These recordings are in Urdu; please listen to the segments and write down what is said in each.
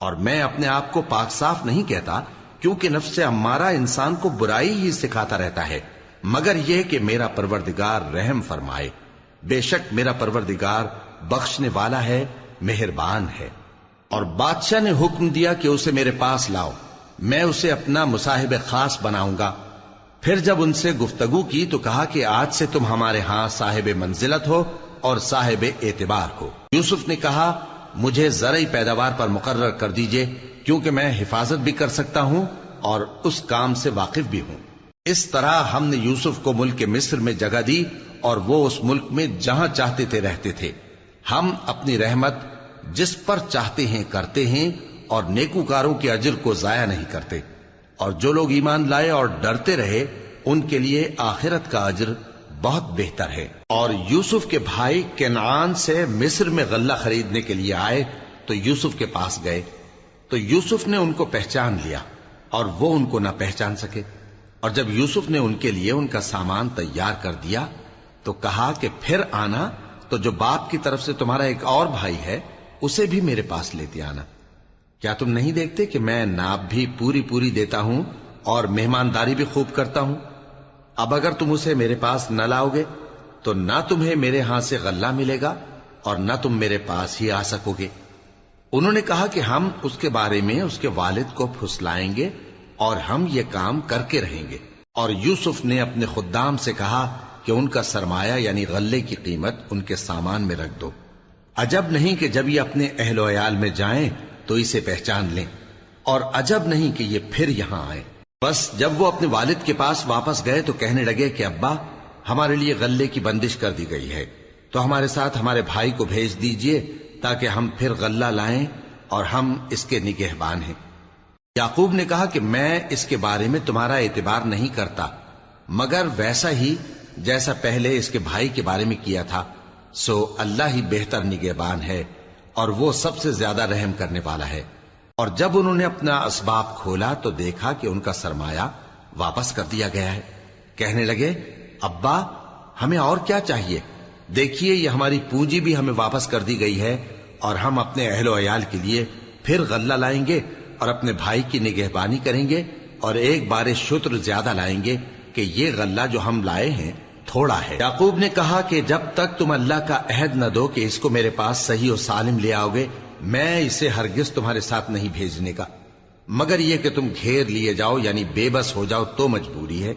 اور میں اپنے آپ کو پاک صاف نہیں کہتا، کیونکہ نفس امارہ انسان کو برائی ہی سکھاتا رہتا ہے، مگر یہ کہ میرا پروردگار رحم فرمائے۔ بے شک میرا پروردگار بخشنے والا ہے، مہربان ہے۔ اور بادشاہ نے حکم دیا کہ اسے میرے پاس لاؤ، میں اسے اپنا مصاحب خاص بناؤں گا۔ پھر جب ان سے گفتگو کی تو کہا کہ آج سے تم ہمارے ہاں صاحب منزلت ہو اور صاحب اعتبار ہو۔ یوسف نے کہا مجھے زرعی پیداوار پر مقرر کر دیجئے، کیونکہ میں حفاظت بھی کر سکتا ہوں اور اس کام سے واقف بھی ہوں۔ اس طرح ہم نے یوسف کو ملک مصر میں جگہ دی اور وہ اس ملک میں جہاں چاہتے تھے رہتے تھے۔ ہم اپنی رحمت جس پر چاہتے ہیں کرتے ہیں اور نیکوکاروں کے اجر کو ضائع نہیں کرتے، اور جو لوگ ایمان لائے اور ڈرتے رہے ان کے لیے آخرت کا اجر بہت بہتر ہے۔ اور یوسف کے بھائی کنعان سے مصر میں غلہ خریدنے کے لیے آئے تو یوسف کے پاس گئے، تو یوسف نے ان کو پہچان لیا اور وہ ان کو نہ پہچان سکے۔ اور جب یوسف نے ان کے لیے ان کا سامان تیار کر دیا تو کہا کہ پھر آنا تو جو باپ کی طرف سے تمہارا ایک اور بھائی ہے اسے بھی میرے پاس لیتے آنا۔ کیا تم نہیں دیکھتے کہ میں ناب بھی پوری پوری دیتا ہوں اور مہمانداری بھی خوب کرتا ہوں؟ اب اگر تم اسے میرے پاس نہ لاؤ گے تو نہ تمہیں میرے ہاں سے غلہ ملے گا اور نہ تم میرے پاس ہی آ سکو گے۔ انہوں نے کہا کہ ہم اس کے بارے میں اس کے والد کو پھسلائیں گے اور ہم یہ کام کر کے رہیں گے۔ اور یوسف نے اپنے خدام سے کہا کہ ان کا سرمایہ یعنی غلے کی قیمت ان کے سامان میں رکھ دو۔ عجب نہیں کہ جب یہ اپنے اہل و عیال میں جائیں تو اسے پہچان لیں، اور عجب نہیں کہ یہ پھر یہاں آئے۔ بس جب وہ اپنے والد کے پاس واپس گئے تو کہنے لگے کہ ابا ہمارے لیے غلے کی بندش کر دی گئی ہے، تو ہمارے ساتھ ہمارے بھائی کو بھیج دیجئے تاکہ ہم پھر غلہ لائیں اور ہم اس کے نگہبان ہیں۔ یعقوب نے کہا کہ میں اس کے بارے میں تمہارا اعتبار نہیں کرتا، مگر ویسا ہی جیسا پہلے اس کے بھائی کے بارے میں کیا تھا، سو اللہ ہی بہتر نگہبان ہے اور وہ سب سے زیادہ رحم کرنے والا ہے۔ اور جب انہوں نے اپنا اسباب کھولا تو دیکھا کہ ان کا سرمایہ واپس کر دیا گیا ہے۔ کہنے لگے ابا ہمیں اور کیا چاہیے؟ دیکھیے یہ ہماری پونجی بھی ہمیں واپس کر دی گئی ہے، اور ہم اپنے اہل و عیال کے لیے پھر غلہ لائیں گے اور اپنے بھائی کی نگہبانی کریں گے، اور ایک بار شتر زیادہ لائیں گے کہ یہ غلہ جو ہم لائے ہیں تھوڑا ہے۔ یعقوب نے کہا کہ جب تک تم اللہ کا عہد نہ دو کہ اس کو میرے پاس صحیح و سالم لے آؤ گے، میں اسے ہرگز تمہارے ساتھ نہیں بھیجنے کا، مگر یہ کہ تم گھیر لیے جاؤ یعنی بے بس ہو جاؤ تو مجبوری ہے۔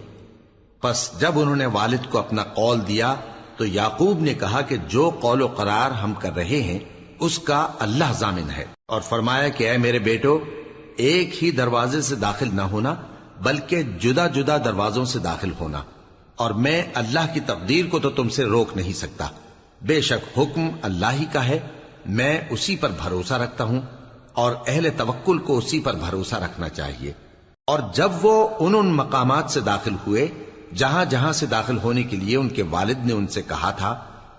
پس جب انہوں نے والد کو اپنا قول دیا تو یعقوب نے کہا کہ جو قول و قرار ہم کر رہے ہیں اس کا اللہ ضامن ہے، اور فرمایا کہ اے میرے بیٹو ایک ہی دروازے سے داخل نہ ہونا بلکہ جدا جدا دروازوں سے داخل ہونا، اور میں اللہ کی تقدیر کو تو تم سے روک نہیں سکتا۔ بے شک حکم اللہ ہی کا ہے، میں اسی پر بھروسہ رکھتا ہوں، اور اہل توکل کو اسی پر بھروسہ رکھنا چاہیے۔ اور جب وہ ان مقامات سے داخل ہوئے جہاں جہاں سے داخل ہونے کے لیے ان کے والد نے ان سے کہا تھا،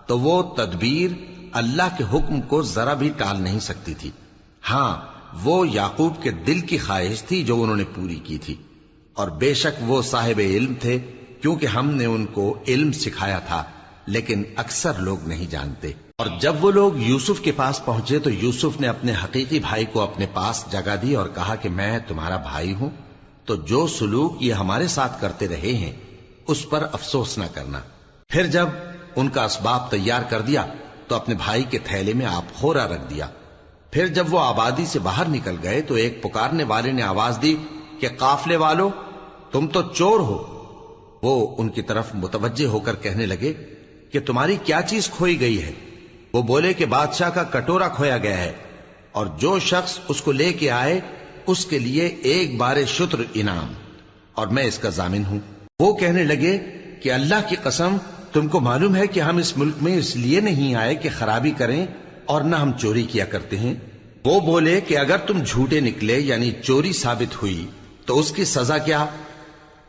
تو وہ تدبیر اللہ کے حکم کو ذرا بھی ٹال نہیں سکتی تھی۔ ہاں وہ یعقوب کے دل کی خواہش تھی جو انہوں نے پوری کی تھی، اور بے شک وہ صاحب علم تھے، کیونکہ ہم نے ان کو علم سکھایا تھا، لیکن اکثر لوگ نہیں جانتے۔ اور جب وہ لوگ یوسف کے پاس پہنچے تو یوسف نے اپنے حقیقی بھائی کو اپنے پاس جگہ دی اور کہا کہ میں تمہارا بھائی ہوں، تو جو سلوک یہ ہمارے ساتھ کرتے رہے ہیں اس پر افسوس نہ کرنا۔ پھر جب ان کا اسباب تیار کر دیا تو اپنے بھائی کے تھیلے میں آپ خورا رکھ دیا۔ پھر جب وہ آبادی سے باہر نکل گئے تو ایک پکارنے والے نے آواز دی کہ قافلے والو تم تو چور ہو۔ وہ ان کی طرف متوجہ ہو کر کہنے لگے کہ تمہاری کیا چیز کھوئی گئی ہے؟ وہ بولے کہ بادشاہ کا کٹورا کھویا گیا ہے، اور جو شخص اس کو لے کے آئے اس کے لیے ایک بار شتر انعام، اور میں اس کا ضامن ہوں۔ وہ کہنے لگے کہ اللہ کی قسم تم کو معلوم ہے کہ ہم اس ملک میں اس لیے نہیں آئے کہ خرابی کریں اور نہ ہم چوری کیا کرتے ہیں۔ وہ بولے کہ اگر تم جھوٹے نکلے یعنی چوری ثابت ہوئی تو اس کی سزا کیا؟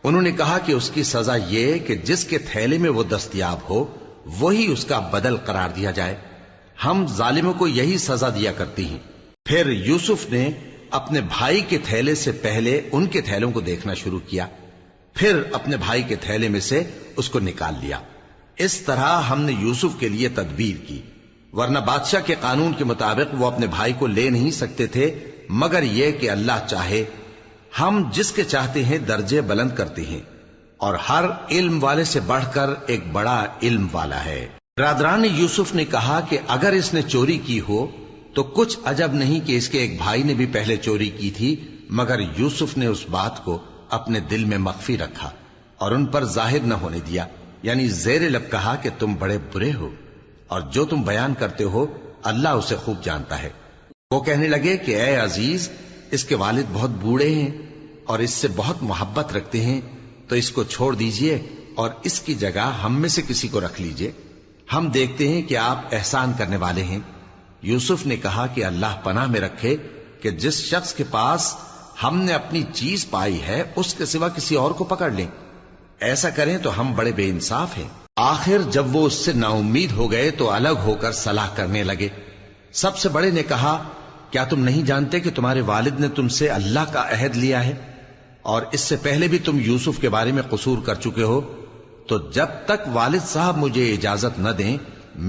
انہوں نے کہا کہ اس کی سزا یہ کہ جس کے تھیلے میں وہ دستیاب ہو وہی اس کا بدل قرار دیا جائے، ہم ظالموں کو یہی سزا دیا کرتی ہیں۔ پھر یوسف نے اپنے بھائی کے تھیلے سے پہلے ان کے تھیلوں کو دیکھنا شروع کیا، پھر اپنے بھائی کے تھیلے میں سے اس کو نکال لیا۔ اس طرح ہم نے یوسف کے لیے تدبیر کی، ورنہ بادشاہ کے قانون کے مطابق وہ اپنے بھائی کو لے نہیں سکتے تھے مگر یہ کہ اللہ چاہے ہم جس کے چاہتے ہیں درجے بلند کرتے ہیں، اور ہر علم والے سے بڑھ کر ایک بڑا علم والا ہے۔ برادران یوسف نے کہا کہ اگر اس نے چوری کی ہو تو کچھ عجب نہیں کہ اس کے ایک بھائی نے بھی پہلے چوری کی تھی، مگر یوسف نے اس بات کو اپنے دل میں مخفی رکھا اور ان پر ظاہر نہ ہونے دیا، یعنی زیر لب کہا کہ تم بڑے برے ہو اور جو تم بیان کرتے ہو اللہ اسے خوب جانتا ہے۔ وہ کہنے لگے کہ اے عزیز، اس کے والد بہت بوڑھے ہیں اور اس سے بہت محبت رکھتے ہیں، تو اس کو چھوڑ دیجئے اور اس کی جگہ ہم میں سے کسی کو رکھ لیجئے، ہم دیکھتے ہیں کہ آپ احسان کرنے والے ہیں۔ یوسف نے کہا کہ اللہ پناہ میں رکھے کہ جس شخص کے پاس ہم نے اپنی چیز پائی ہے اس کے سوا کسی اور کو پکڑ لیں، ایسا کریں تو ہم بڑے بے انصاف ہیں۔ آخر جب وہ اس سے نا امید ہو گئے تو الگ ہو کر صلاح کرنے لگے۔ سب سے بڑے نے کہا، کیا تم نہیں جانتے کہ تمہارے والد نے تم سے اللہ کا عہد لیا ہے اور اس سے پہلے بھی تم یوسف کے بارے میں قصور کر چکے ہو؟ تو جب تک والد صاحب مجھے اجازت نہ دیں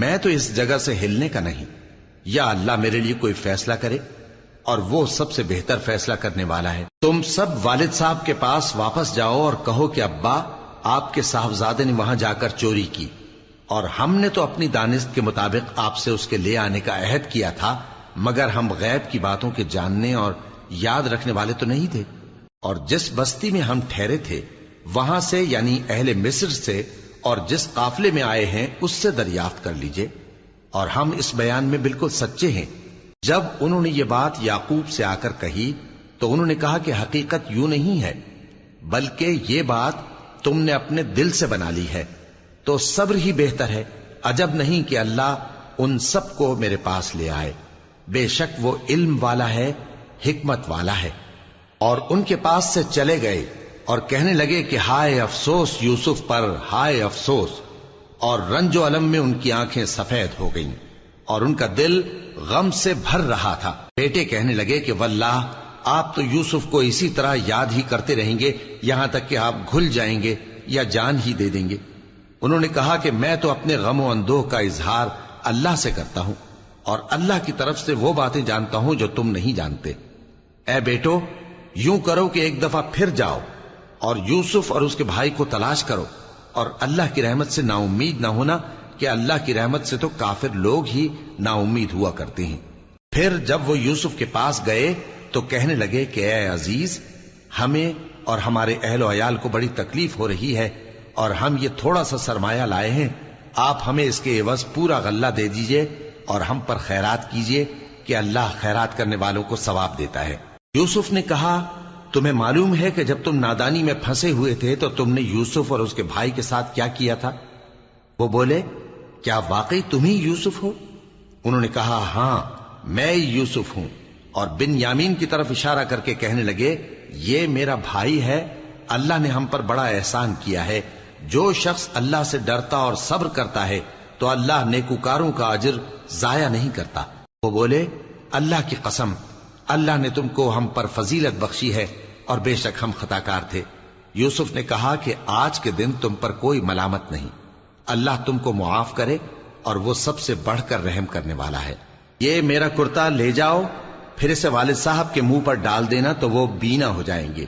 میں تو اس جگہ سے ہلنے کا نہیں، یا اللہ میرے لیے کوئی فیصلہ کرے، اور وہ سب سے بہتر فیصلہ کرنے والا ہے۔ تم سب والد صاحب کے پاس واپس جاؤ اور کہو کہ ابا، آپ کے صاحبزادے نے وہاں جا کر چوری کی، اور ہم نے تو اپنی دانست کے مطابق آپ سے اس کے لے آنے کا عہد کیا تھا، مگر ہم غیب کی باتوں کے جاننے اور یاد رکھنے والے تو نہیں تھے، اور جس بستی میں ہم ٹھہرے تھے وہاں سے، یعنی اہل مصر سے، اور جس قافلے میں آئے ہیں اس سے دریافت کر لیجئے، اور ہم اس بیان میں بالکل سچے ہیں۔ جب انہوں نے یہ بات یعقوب سے آ کر کہی تو انہوں نے کہا کہ حقیقت یوں نہیں ہے، بلکہ یہ بات تم نے اپنے دل سے بنا لی ہے، تو صبر ہی بہتر ہے۔ عجب نہیں کہ اللہ ان سب کو میرے پاس لے آئے، بے شک وہ علم والا ہے، حکمت والا ہے۔ اور ان کے پاس سے چلے گئے اور کہنے لگے کہ ہائے افسوس یوسف پر، ہائے افسوس، اور رنج و الم میں ان کی آنکھیں سفید ہو گئیں اور ان کا دل غم سے بھر رہا تھا۔ بیٹے کہنے لگے کہ واللہ آپ تو یوسف کو اسی طرح یاد ہی کرتے رہیں گے یہاں تک کہ آپ گھل جائیں گے یا جان ہی دے دیں گے۔ انہوں نے کہا کہ میں تو اپنے غم و اندوہ کا اظہار اللہ سے کرتا ہوں، اور اللہ کی طرف سے وہ باتیں جانتا ہوں جو تم نہیں جانتے۔ اے بیٹو، یوں کرو کہ ایک دفعہ پھر جاؤ اور یوسف اور اس کے بھائی کو تلاش کرو، اور اللہ کی رحمت سے نا امید نہ ہونا کہ اللہ کی رحمت سے تو کافر لوگ ہی نا امید ہوا کرتے ہیں۔ پھر جب وہ یوسف کے پاس گئے تو کہنے لگے کہ اے عزیز، ہمیں اور ہمارے اہل و عیال کو بڑی تکلیف ہو رہی ہے، اور ہم یہ تھوڑا سا سرمایہ لائے ہیں، آپ ہمیں اس کے عوض پورا غلہ دے دیجئے اور ہم پر خیرات کیجئے کہ اللہ خیرات کرنے والوں کو ثواب دیتا ہے۔ یوسف نے کہا، تمہیں معلوم ہے کہ جب تم نادانی میں پھنسے ہوئے تھے تو تم نے یوسف اور اس کے بھائی کے ساتھ کیا کیا تھا؟ وہ بولے، کیا واقعی تم ہی یوسف ہو؟ انہوں نے کہا، ہاں میں یوسف ہوں، اور بن یامین کی طرف اشارہ کر کے کہنے لگے، یہ میرا بھائی ہے، اللہ نے ہم پر بڑا احسان کیا ہے۔ جو شخص اللہ سے ڈرتا اور صبر کرتا ہے تو اللہ نیکوکاروں کا اجر ضائع نہیں کرتا۔ وہ بولے، اللہ کی قسم، اللہ نے تم کو ہم پر فضیلت بخشی ہے اور بے شک ہم خطاکار تھے۔ یوسف نے کہا کہ آج کے دن تم پر کوئی ملامت نہیں، اللہ تم کو معاف کرے، اور وہ سب سے بڑھ کر رحم کرنے والا ہے۔ یہ میرا کرتا لے جاؤ، پھر اسے والد صاحب کے منہ پر ڈال دینا تو وہ بینا ہو جائیں گے،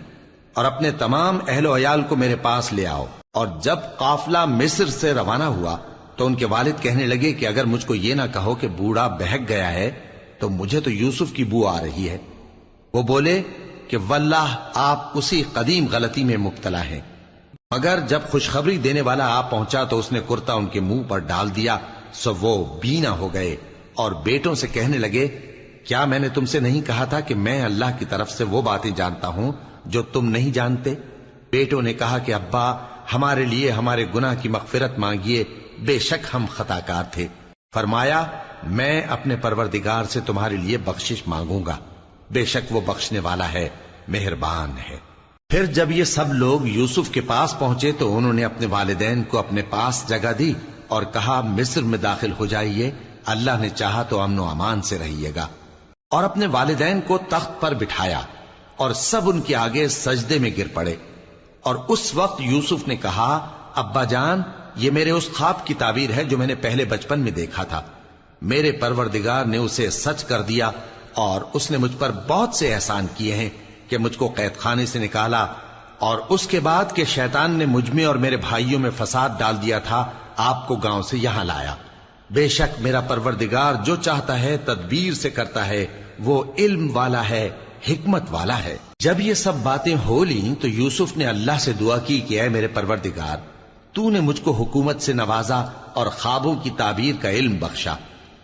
اور اپنے تمام اہل و عیال کو میرے پاس لے آؤ۔ اور جب قافلہ مصر سے روانہ ہوا تو ان کے والد کہنے لگے کہ اگر مجھ کو یہ نہ کہو کہ بوڑھا بہک گیا ہے تو مجھے تو یوسف کی بو آ رہی ہے۔ وہ بولے کہ واللہ آپ اسی قدیم غلطی میں مبتلا ہیں۔ مگر جب خوشخبری دینے والا آپ پہنچا تو اس نے کرتا ان کے منہ پر ڈال دیا، سو وہ بینا ہو گئے، اور بیٹوں سے کہنے لگے، کیا میں نے تم سے نہیں کہا تھا کہ میں اللہ کی طرف سے وہ باتیں جانتا ہوں جو تم نہیں جانتے؟ بیٹوں نے کہا کہ ابا، ہمارے لیے ہمارے گناہ کی مغفرت مانگیے، بے شک ہم خطاکار تھے۔ فرمایا، میں اپنے پروردگار سے تمہارے لیے بخشش مانگوں گا، بے شک وہ بخشنے والا ہے، مہربان ہے۔ پھر جب یہ سب لوگ یوسف کے پاس پہنچے تو انہوں نے اپنے والدین کو اپنے پاس جگہ دی اور کہا، مصر میں داخل ہو جائیے، اللہ نے چاہا تو امن و امان سے رہیے گا۔ اور اپنے والدین کو تخت پر بٹھایا اور سب ان کے آگے سجدے میں گر پڑے۔ اور اس وقت یوسف نے کہا، ابا جان، یہ میرے اس خواب کی تعبیر ہے جو میں نے پہلے بچپن میں دیکھا تھا، میرے پروردگار نے اسے سچ کر دیا اور اس نے مجھ پر بہت سے احسان کیے ہیں کہ مجھ کو قید خانے سے نکالا، اور اس کے بعد کہ شیطان نے مجھ میں اور میرے بھائیوں میں فساد ڈال دیا تھا، آپ کو گاؤں سے یہاں لایا۔ بے شک میرا پروردگار جو چاہتا ہے تدبیر سے کرتا ہے، وہ علم والا ہے، حکمت والا ہے۔ جب یہ سب باتیں ہو لیں تو یوسف نے اللہ سے دعا کی کہ اے میرے پروردگار، تو نے مجھ کو حکومت سے نوازا اور خوابوں کی تعبیر کا علم بخشا۔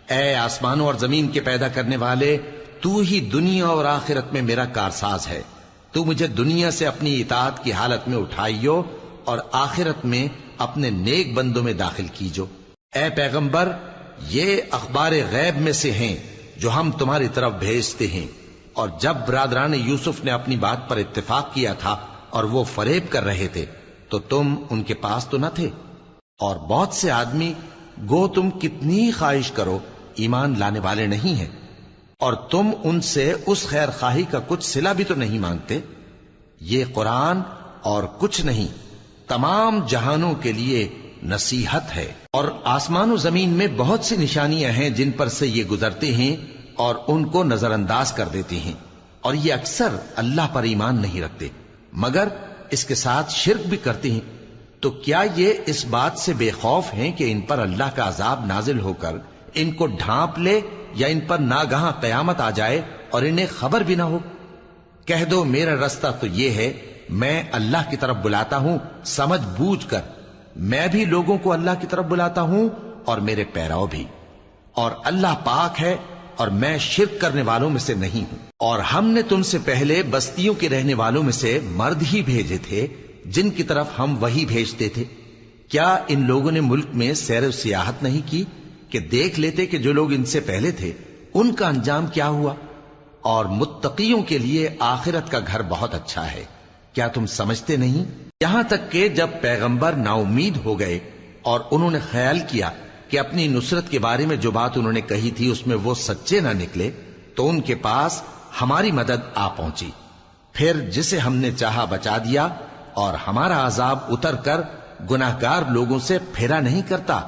اے آسمانوں اور زمین کے پیدا کرنے والے، تو ہی دنیا اور آخرت میں میرا کارساز ہے۔ تو مجھے دنیا سے اپنی اطاعت کی حالت میں اٹھائیو اور آخرت میں اپنے نیک بندوں میں داخل کیجو۔ اے پیغمبر، یہ اخبار غیب میں سے ہیں جو ہم تمہاری طرف بھیجتے ہیں۔ اور جب برادران یوسف نے اپنی بات پر اتفاق کیا تھا اور وہ فریب کر رہے تھے تو تم ان کے پاس تو نہ تھے، اور بہت سے آدمی گو تم کتنی خواہش کرو ایمان لانے والے نہیں ہیں، اور تم ان سے اس خیر خواہی کا کچھ صلہ بھی تو نہیں مانگتے۔ یہ قرآن اور کچھ نہیں، تمام جہانوں کے لیے نصیحت ہے۔ اور آسمان و زمین میں بہت سی نشانیاں ہیں جن پر سے یہ گزرتے ہیں اور ان کو نظر انداز کر دیتے ہیں، اور یہ اکثر اللہ پر ایمان نہیں رکھتے مگر اس کے ساتھ شرک بھی کرتے ہیں۔ تو کیا یہ اس بات سے بے خوف ہیں کہ ان پر اللہ کا عذاب نازل ہو کر ان کو ڈھانپ لے، یا ان پر ناگہاں قیامت آ جائے اور انہیں خبر بھی نہ ہو؟ کہہ دو میرا رستہ تو یہ ہے، میں اللہ کی طرف بلاتا ہوں سمجھ بوجھ کر، میں بھی لوگوں کو اللہ کی طرف بلاتا ہوں اور میرے پیراؤ بھی، اور اللہ پاک ہے اور میں شرک کرنے والوں میں سے نہیں ہوں۔ اور ہم نے تم سے پہلے بستیوں کے رہنے والوں میں سے مرد ہی بھیجے تھے جن کی طرف ہم وہی بھیجتے تھے۔ کیا ان لوگوں نے ملک میں سیر و سیاحت نہیں کی کہ دیکھ لیتے کہ جو لوگ ان سے پہلے تھے ان کا انجام کیا ہوا؟ اور متقیوں کے لیے آخرت کا گھر بہت اچھا ہے، کیا تم سمجھتے نہیں؟ یہاں تک کہ جب پیغمبر نا امید ہو گئے اور انہوں نے خیال کیا کہ اپنی نصرت کے بارے میں جو بات انہوں نے کہی تھی اس میں وہ سچے نہ نکلے، تو ان کے پاس ہماری مدد آ پہنچی، پھر جسے ہم نے چاہا بچا دیا، اور ہمارا عذاب اتر کر گناہگار لوگوں سے پھیرا نہیں کرتا۔